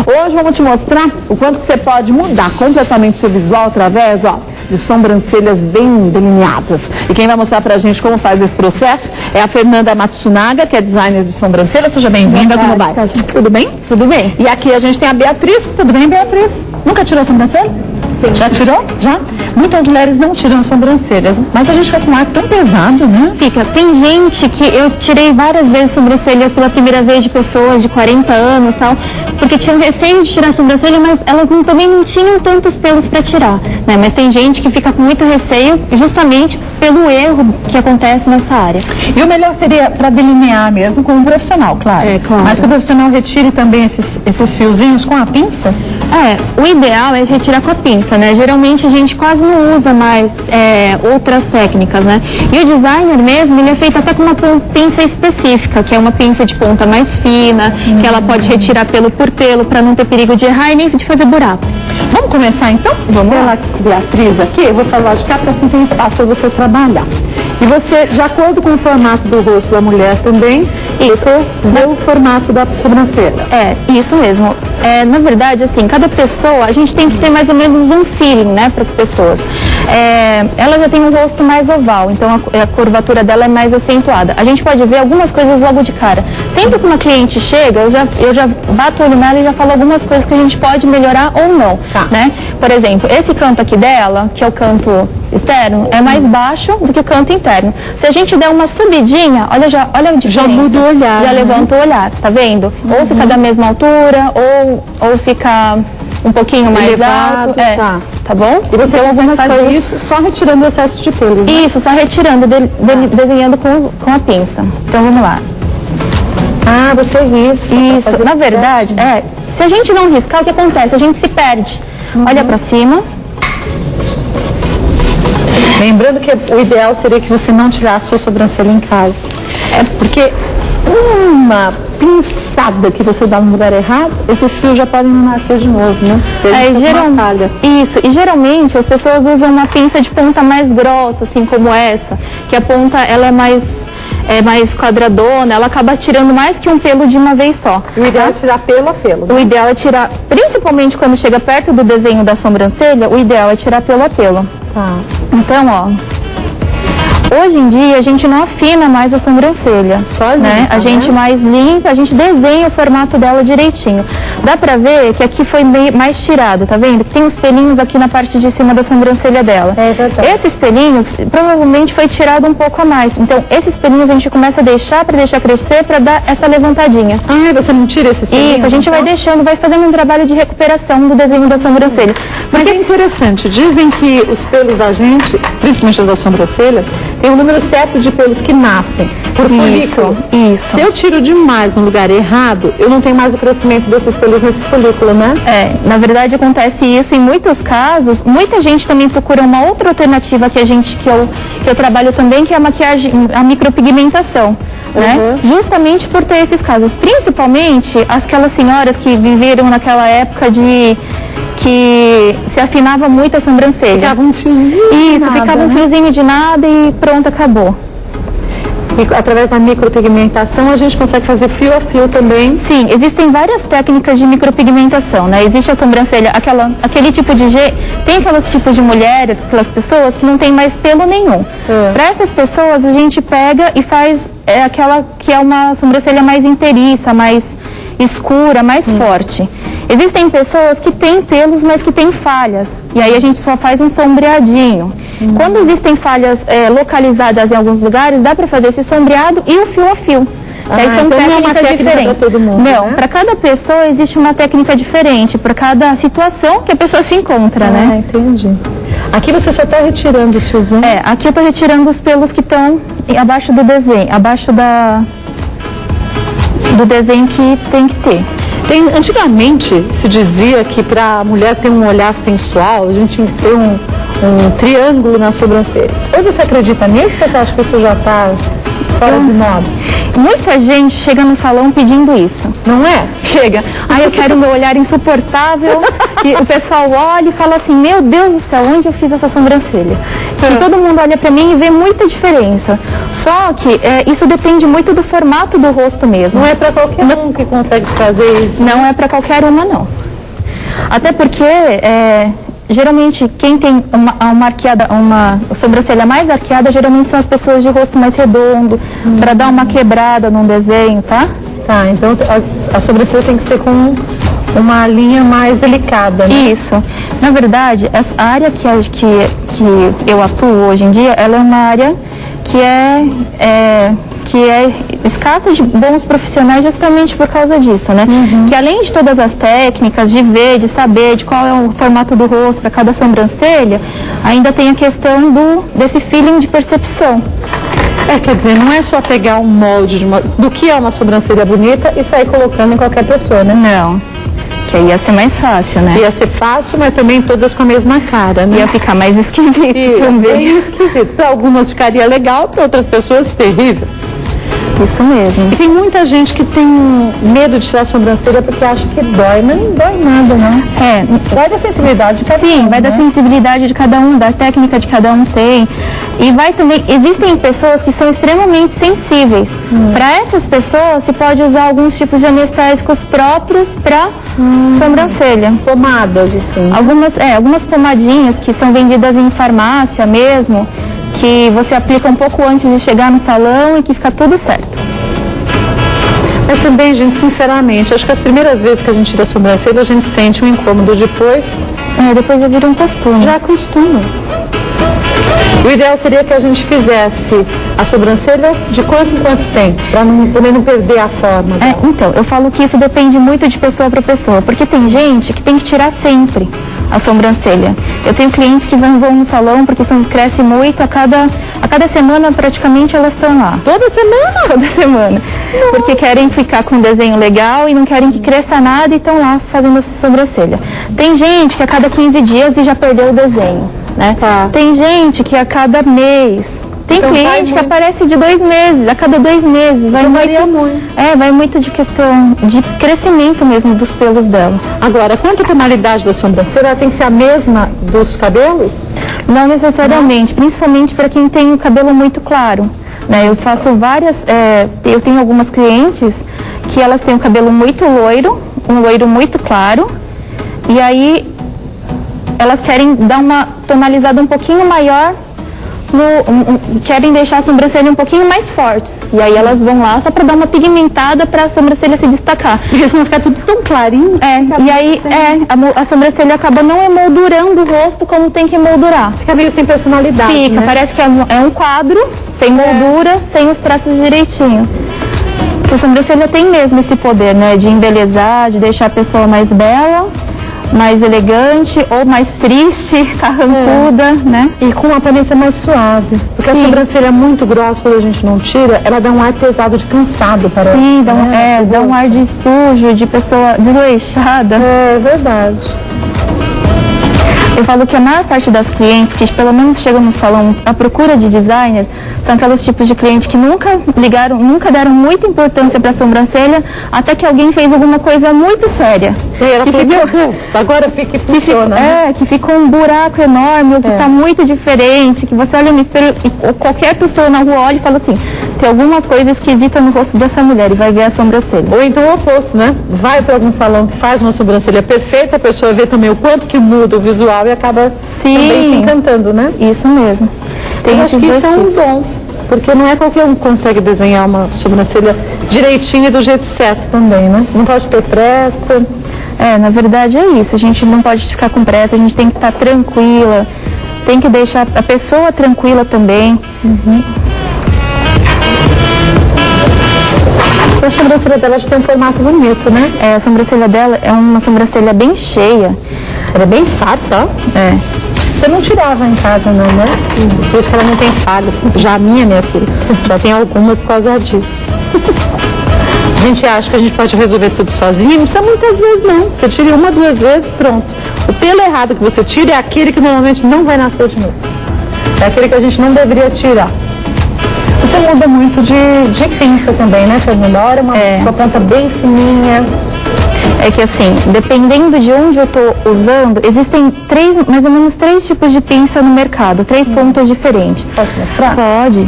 Hoje vamos te mostrar o quanto que você pode mudar completamente seu visual através, de sobrancelhas bem delineadas. E quem vai mostrar pra gente como faz esse processo é a Fernanda Matsunaga, que é designer de sobrancelha. Seja bem-vinda, como vai? Tudo bem? Tudo bem. E aqui a gente tem a Beatriz. Tudo bem, Beatriz? Nunca tirou a sobrancelha? Sim. Já tirou? Já? Muitas mulheres não tiram sobrancelhas, mas a gente fica com um ar tão pesado, né? Fica. Tem gente que eu tirei várias vezes sobrancelhas pela primeira vez de pessoas de 40 anos e tal, porque tinham receio de tirar a sobrancelha, mas elas também não tinham tantos pelos para tirar, né? Mas tem gente que fica com muito receio justamente pelo erro que acontece nessa área. E o melhor seria para delinear mesmo com um profissional, claro. É, claro. Mas que o profissional retire também esses fiozinhos com a pinça? O ideal é retirar com a pinça, né? Geralmente a gente quase não usa mais outras técnicas, né? E o designer mesmo, ele é feito até com uma pinça específica, que é uma pinça de ponta mais fina, que ela pode retirar pelo por pelo, para não ter perigo de errar e nem de fazer buraco. Vamos começar então? Vamos lá, Beatriz, aqui, eu vou falar de cá para assim tem espaço para você trabalhar. E você, de acordo com o formato do rosto da mulher também, você vê o formato da sobrancelha. Isso mesmo. Na verdade, assim, cada pessoa, a gente tem que ter mais ou menos um feeling, né, para as pessoas. Ela já tem um rosto mais oval, então a curvatura dela é mais acentuada. A gente pode ver algumas coisas logo de cara. Sempre que uma cliente chega, eu já bato o olho nela e já falo algumas coisas que a gente pode melhorar ou não, né? Por exemplo, esse canto aqui dela, que é o canto externo, é mais baixo do que o canto interno. Se a gente der uma subidinha, olha a diferença. Já muda o olhar. Já levanta o olhar, tá vendo? Ou fica da mesma altura, ou fica um pouquinho mais elevado, alto. Tá bom? E você faz isso só retirando o excesso de pelos, né? Isso, só retirando, desenhando com a pinça. Então vamos lá. Você risca. Isso, na verdade, se a gente não riscar, o que acontece? A gente se perde. Olha pra cima. Lembrando que o ideal seria que você não tirasse a sua sobrancelha em casa. Porque uma pinçada que você dá no lugar errado, esses fios já podem nascer de novo, né? Isso, e geralmente as pessoas usam uma pinça de ponta mais grossa, assim como essa, que a ponta ela é mais quadradona, ela acaba tirando mais que um pelo de uma vez só. O ideal é tirar pelo a pelo. O ideal é tirar, principalmente quando chega perto do desenho da sobrancelha, o ideal é tirar pelo a pelo. Então, hoje em dia a gente não afina mais a sobrancelha, né? A gente mais limpa, a gente desenha o formato dela direitinho. Dá pra ver que aqui foi mais tirado, tá vendo? Que tem uns pelinhos aqui na parte de cima da sobrancelha dela. Esses pelinhos provavelmente foi tirado um pouco a mais. Então, esses pelinhos a gente começa a deixar crescer pra dar essa levantadinha. Você não tira esses pelinhos? Isso, a gente vai deixando, vai fazendo um trabalho de recuperação do desenho da sobrancelha. Mas é interessante, dizem que os pelos da gente, principalmente os da sobrancelha, tem um número certo de pelos que nascem por folículo. Isso. Se eu tiro demais no lugar errado, eu não tenho mais o crescimento desses pelos nesse folículo, né? Na verdade acontece isso em muitos casos. Muita gente também procura uma outra alternativa que eu trabalho também, que é a maquiagem, a micropigmentação. Né? Justamente por ter esses casos, principalmente aquelas senhoras que viveram naquela época que se afinava muito a sobrancelha. Ficava um fiozinho. Isso, ficava um fiozinho de nada e pronto, acabou. E através da micropigmentação a gente consegue fazer fio a fio também? Sim, existem várias técnicas de micropigmentação, né? Existe a sobrancelha, aquele tipo de tem aqueles tipos de mulheres, aquelas pessoas que não tem mais pelo nenhum. Para essas pessoas a gente pega e faz aquela que é uma sobrancelha mais inteiriça, mais escura, mais forte. Existem pessoas que têm pelos, mas que têm falhas. E aí a gente só faz um sombreadinho. Quando existem falhas localizadas em alguns lugares, dá para fazer esse sombreado e o fio a fio. Aí são então não é uma técnica para todo mundo. Não, para cada pessoa existe uma técnica diferente, para cada situação que a pessoa se encontra, né? Entendi. Aqui você só está retirando os fiozinhos? Aqui eu estou retirando os pelos que estão abaixo do desenho, abaixo do desenho que tem que ter. Antigamente se dizia que para a mulher ter um olhar sensual, a gente tem que ter um triângulo na sobrancelha. Ou você acredita nisso ou você acha que isso já está fora de moda? Muita gente chega no salão pedindo isso. Não é? Chega. Eu quero meu olhar insuportável que o pessoal olha e fala assim, meu Deus do céu, onde eu fiz essa sobrancelha? E todo mundo olha pra mim e vê muita diferença. Só que isso depende muito do formato do rosto mesmo. Não é pra qualquer um que consegue fazer isso. Não é pra qualquer uma, não. Até porque, geralmente, quem tem uma sobrancelha mais arqueada, geralmente são as pessoas de rosto mais redondo, pra dar uma quebrada num desenho, tá? Tá, então a sobrancelha tem que ser com uma linha mais delicada, né? Isso. Na verdade, essa área que eu atuo hoje em dia, ela é uma área que é escassa de bons profissionais justamente por causa disso, né? Que além de todas as técnicas, de ver, de saber de qual é o formato do rosto para cada sobrancelha, ainda tem a questão desse feeling de percepção. Quer dizer, não é só pegar um molde do que é uma sobrancelha bonita e sair colocando em qualquer pessoa, né? Não. Que aí ia ser mais fácil, né? Ia ser fácil, mas também todas com a mesma cara, né? Ia ficar mais esquisito também. Bem esquisito. Para algumas ficaria legal, para outras pessoas terrível. Isso mesmo. E tem muita gente que tem medo de tirar a sobrancelha porque acha que dói, mas não dói nada, não. Vai da sensibilidade de cada um. Sim, vai da sensibilidade de cada um, da técnica de cada um tem. E vai também, existem pessoas que são extremamente sensíveis. Para essas pessoas, se pode usar alguns tipos de anestésicos próprios para sobrancelha. Pomadas, assim. Algumas pomadinhas que são vendidas em farmácia mesmo, que você aplica um pouco antes de chegar no salão e que fica tudo certo. Mas também, gente, sinceramente, acho que as primeiras vezes que a gente tira a sobrancelha, a gente sente um incômodo depois. Depois já vira um costume. Já acostuma. O ideal seria que a gente fizesse a sobrancelha de quanto em quanto tempo, para não perder a forma. Então, eu falo que isso depende muito de pessoa para pessoa, porque tem gente que tem que tirar sempre a sobrancelha. Eu tenho clientes que vão no salão porque cresce muito, a cada semana praticamente elas estão lá. Toda semana? Toda semana. Não. Porque querem ficar com um desenho legal e não querem que cresça nada e estão lá fazendo essa sobrancelha. Tem gente que a cada 15 dias e já perdeu o desenho, né? Tá. Tem gente que a cada mês. Tem então, cliente que aparece de 2 meses, a cada 2 meses. Vai muito. Vai muito de questão de crescimento mesmo dos pelos dela. Agora, quanto à tonalidade da sobrancelha, ela tem que ser a mesma dos cabelos? Não necessariamente, principalmente para quem tem o cabelo muito claro. Né? Eu faço eu tenho algumas clientes que elas têm o cabelo muito loiro, um loiro muito claro, e aí elas querem dar uma tonalizada um pouquinho maior, querem deixar a sobrancelha um pouquinho mais forte. E aí elas vão lá só para dar uma pigmentada para a sobrancelha se destacar. Porque senão fica tudo tão clarinho. E aí a sobrancelha acaba não emoldurando o rosto como tem que emoldurar. Fica meio sem personalidade. Fica, né? Parece que é um quadro, sem moldura, sem os traços direitinho. Porque a sobrancelha tem mesmo esse poder, né? De embelezar, de deixar a pessoa mais bela, mais elegante ou mais triste, carrancuda, né? E com uma aparência mais suave. Porque a sobrancelha é muito grossa, quando a gente não tira, ela dá um ar pesado de cansado, parece. Sim, dá um ar de sujo, de pessoa desleixada. É verdade. Eu falo que a maior parte das clientes que pelo menos chegam no salão à procura de designer são aqueles tipos de cliente que nunca deram muita importância para a sobrancelha, até que alguém fez alguma coisa muito séria. E ela falou, meu Deus, agora que funciona. Que ficou um buraco enorme, ou que está muito diferente, que você olha no espelho e qualquer pessoa na rua olha e fala assim, tem alguma coisa esquisita no rosto dessa mulher, e vai ver a sobrancelha. Ou então o oposto, né? Vai para algum salão que faz uma sobrancelha perfeita, a pessoa vê também o quanto que muda o visual e acaba também se encantando, né? Isso mesmo. Eu acho que isso é um dom, porque não é qualquer um que consegue desenhar uma sobrancelha direitinha e do jeito certo também, né? Não pode ter pressa. Na verdade é isso, a gente não pode ficar com pressa, a gente tem que estar tranquila, tem que deixar a pessoa tranquila também. A sobrancelha dela já tem um formato bonito, né? A sobrancelha dela é uma sobrancelha bem cheia. Ela é bem farta, ó. Você não tirava em casa, não, né? Por isso que ela não tem falha. Já a minha filha, já tem algumas por causa disso. A gente acha que a gente pode resolver tudo sozinho, não precisa muitas vezes, não. Você tira 1, 2 vezes, pronto. O pelo errado que você tira é aquele que normalmente não vai nascer de novo. É aquele que a gente não deveria tirar. Você muda muito de pinça também, né, Fernanda? Uma ponta bem fininha. É que assim, dependendo de onde eu estou usando, existem mais ou menos três tipos de pinça no mercado, 3 pontas diferentes. Posso mostrar? Pode.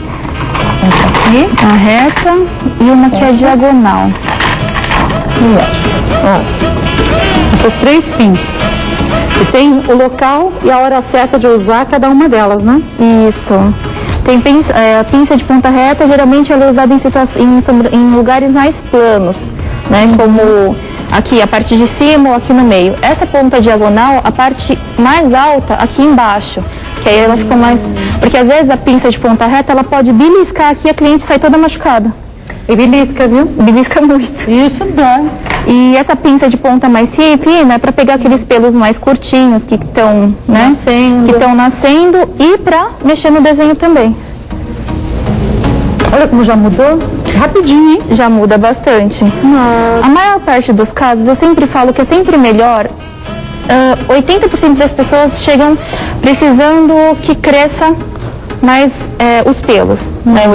Essa aqui, a reta e uma que é diagonal. Essas 3 pinças. E tem o local e a hora certa de usar cada uma delas, né? Isso. Tem a pinça de ponta reta, geralmente ela é usada em lugares mais planos, né? Como aqui, a parte de cima ou aqui no meio. Essa ponta diagonal, a parte mais alta aqui embaixo, que aí ela fica mais... Porque às vezes a pinça de ponta reta, ela pode beliscar aqui e a cliente sai toda machucada. E belisca, viu? Belisca muito. Isso dá. E essa pinça de ponta mais fina é para pegar aqueles pelos mais curtinhos que estão, né? Que estão nascendo e para mexer no desenho também. Olha como já mudou. Rapidinho, hein? Já muda bastante. A maior parte dos casos, eu sempre falo que é sempre melhor. 80% das pessoas chegam precisando que cresça mais os pelos, né?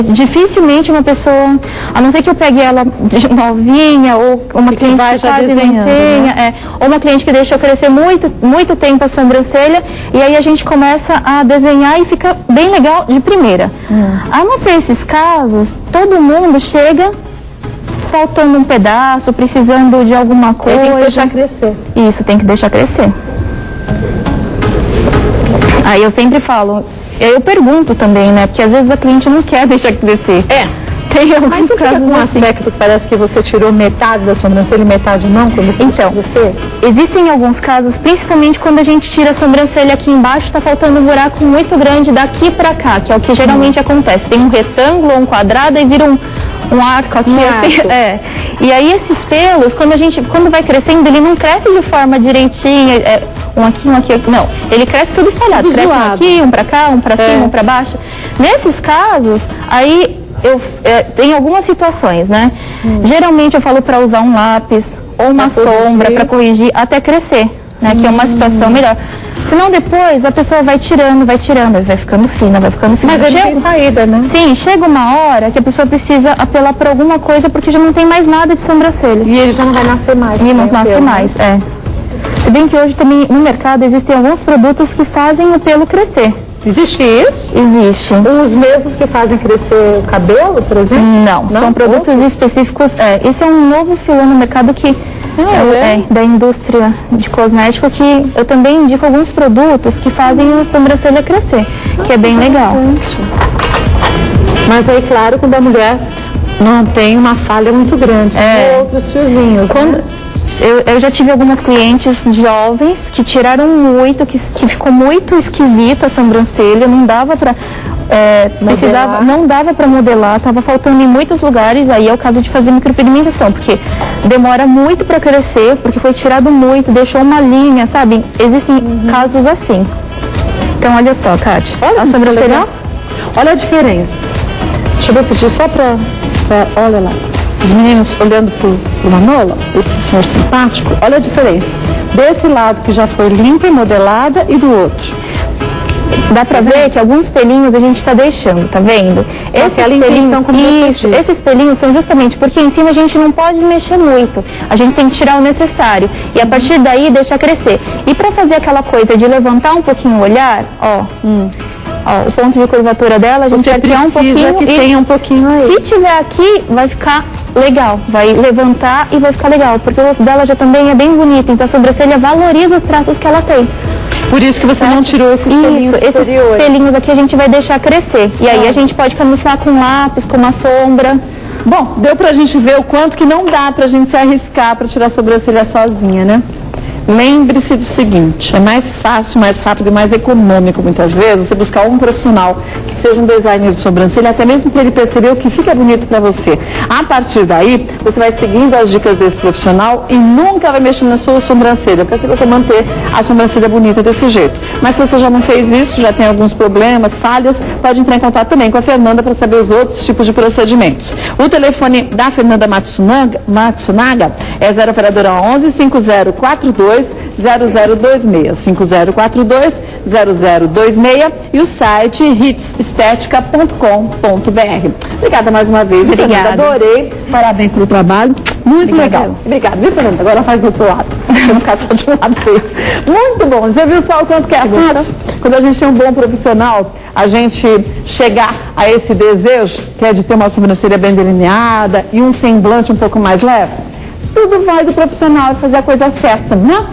Dificilmente uma pessoa, a não ser que eu pegue ela novinha ou uma cliente que quase não tenha, ou uma cliente que deixou crescer muito tempo a sobrancelha e aí a gente começa a desenhar e fica bem legal de primeira. A não ser esses casos, todo mundo chega faltando um pedaço, precisando de alguma coisa. Tem que deixar crescer. Isso, tem que deixar crescer. Aí eu sempre falo, eu pergunto também, né? Porque às vezes a cliente não quer deixar crescer. Tem alguns Mas você casos fica com um assim. aspecto que parece que você tirou metade da sobrancelha e metade não, quando você Então, você? Existem alguns casos, principalmente quando a gente tira a sobrancelha aqui embaixo, está faltando um buraco muito grande daqui pra cá, que é o que geralmente acontece. Tem um retângulo ou um quadrado e vira um arco aqui. E aí esses pelos, quando vai crescendo, ele não cresce de forma direitinha, um aqui, não. Ele cresce tudo espalhado, cresce um aqui, um pra cá, um pra cima, um pra baixo. Nesses casos, aí tem algumas situações, né? Geralmente eu falo para usar um lápis ou uma sombra para corrigir até crescer, né? Que é uma situação melhor. Senão depois a pessoa vai tirando, vai ficando fina, Mas ele tem saída, né? Sim, chega uma hora que a pessoa precisa apelar para alguma coisa porque já não tem mais nada de sobrancelha. E ele já não vai nascer mais. E não nasce mais, Se bem que hoje também no mercado existem alguns produtos que fazem o pelo crescer. Existe isso? Existe. Os mesmos que fazem crescer o cabelo, por exemplo? Não, são produtos específicos. Esse é um novo filão no mercado que da indústria de cosmético, que eu também indico alguns produtos que fazem a sobrancelha crescer, que é bem legal. Mas aí, claro, quando a mulher não tem uma falha muito grande, tem outros fiozinhos. Eu já tive algumas clientes jovens que tiraram muito, que ficou muito esquisita a sobrancelha, não dava pra não dava para modelar, estava faltando em muitos lugares, aí é o caso de fazer micropigmentação, porque demora muito para crescer, porque foi tirado muito, deixou uma linha, sabe? Existem casos assim. Então olha só, Kátia, olha a sobrancelha. Olha a diferença. Deixa eu repetir só para olha lá. Os meninos olhando pro Manolo, esse senhor simpático, olha a diferença. Desse lado que já foi limpa e modelada e do outro. Dá pra ver que alguns pelinhos a gente está deixando, tá vendo? Esses pelinhos são justamente porque em cima a gente não pode mexer muito. A gente tem que tirar o necessário. E a partir daí deixar crescer. E pra fazer aquela coisa de levantar um pouquinho o olhar, ó, o ponto de curvatura dela, a gente vai criar um pouquinho que tenha um pouquinho aí. Se tiver aqui, vai ficar legal, vai levantar e vai ficar legal, porque o rosto dela já também é bem bonito, então a sobrancelha valoriza os traços que ela tem. Por isso que você não tirou esses pelinhos superiores. Esses pelinhos aqui a gente vai deixar crescer. E aí a gente pode camuflar com lápis, com uma sombra. Bom, deu pra gente ver o quanto que não dá pra gente se arriscar pra tirar a sobrancelha sozinha, né? Lembre-se do seguinte, é mais fácil, mais rápido e mais econômico, muitas vezes, você buscar um profissional que seja um designer de sobrancelha, até mesmo para ele perceber o que fica bonito para você. A partir daí, você vai seguindo as dicas desse profissional e nunca vai mexer na sua sobrancelha, para você manter a sobrancelha bonita desse jeito. Mas se você já não fez isso, já tem alguns problemas, falhas, pode entrar em contato também com a Fernanda para saber os outros tipos de procedimentos. O telefone da Fernanda Matsunaga é 0 operadora 11 5042 0026, 5042-0026 e o site hitsestetica.com.br. Obrigada mais uma vez. Obrigada. Adorei. Parabéns pelo trabalho. Muito legal. Obrigada, viu, Fernanda? Agora faz do outro lado. Eu não ficar só de um lado feio. Muito bom. Você viu só o quanto que é fácil? Quando a gente tem um bom profissional, a gente chegar a esse desejo, que é de ter uma sobrancelha bem delineada e um semblante um pouco mais leve, tudo vai do profissional fazer a coisa certa, né?